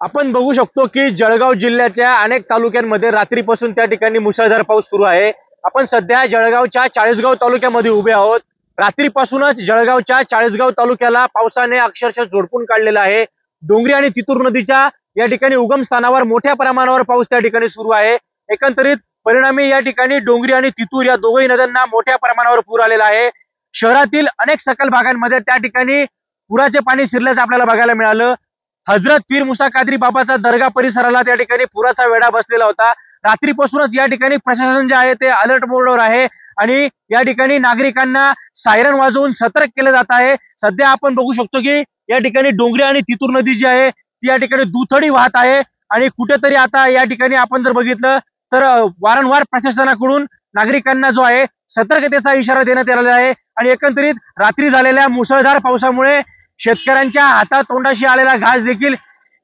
आपण बघू शकतो की जळगाव जिल्ह्याच्या अनेक तालुक्यांमध्ये रात्रीपासून त्या ठिकाणी मुसळधार पाऊस सुरू आहे। आपण सध्या जळगावच्या चाळीसगाव तालुक्यामध्ये उभे आहोत। रात्रीपासूनच जळगावच्या चाळीसगाव तालुक्याला पावसाने अक्षरशः झोडपून काढलेला आहे। डोंगरी आणि तितूर नदीच्या या ठिकाणी उगम स्थानावर मोठ्या प्रमाणावर पाऊस त्या ठिकाणी सुरू आहे। एकंदरीत परिणामी या ठिकाणी डोंगरी आणि तितूर या दोघही नद्यांना मोठ्या प्रमाणावर पूर आलेला आहे। शहरातील अनेक सखल भागांमध्ये त्या ठिकाणी पुराचे पाणी शिरल्याचं आपल्याला बघायला मिळालं। हजरत पीर मुसा कादरी बाबाचा दर्गा परिसराला त्या ठिकाणी पुराचा वेढा बसलेला होता। रात्रीपासूनच या ठिकाणी प्रशासन जे आहे ते अलर्ट मोडवर आहे आणि या ठिकाणी नागरिकांना सायरन वाजवून सतर्क केले जात आहे। सध्या आपण बघू शकतो की या ठिकाणी डोंगरी आणि तितूर नदी जी आहे ती या ठिकाणी दुथडी वाहत आहे आणि कुठेतरी आता या ठिकाणी आपण जर बघितलं तर वारंवार प्रशासनाकडून नागरिकांना जो आहे सतर्कतेचा इशारा देण्यात आलेला आहे। आणि एकंदरीत रात्री झालेल्या मुसळधार पावसामुळे शेतकऱ्यांच्या हातातोंडाशी आलेला घास देखील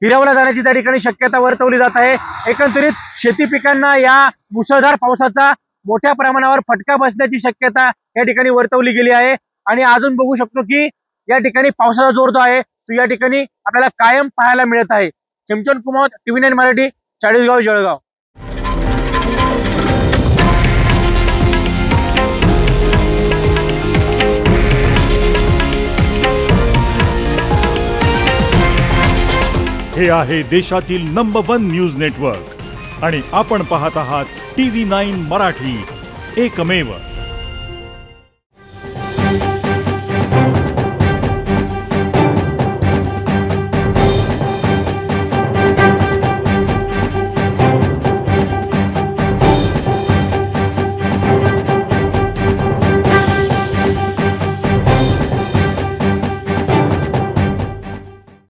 हिरावला जाण्याची त्या ठिकाणी शक्यता वर्तवली जात आहे। एकंदरीत शेती पिकांना या मुसळधार पावसाचा मोठ्या प्रमाणावर फटका बसण्याची शक्यता या ठिकाणी वर्तवली गेली आहे। आणि अजून बघू शकतो की या ठिकाणी पावसाचा जोर जो आहे तो या ठिकाणी आपल्याला कायम पाहायला मिळत आहे। खिमचंद कुमार, TV9 मराठी, चाळीसगाव, जळगाव। हे आहे देशातील नंबर 1 न्यूज नेटवर्क आणि आपण पाहत आहात TV9 मराठी, एकमेव।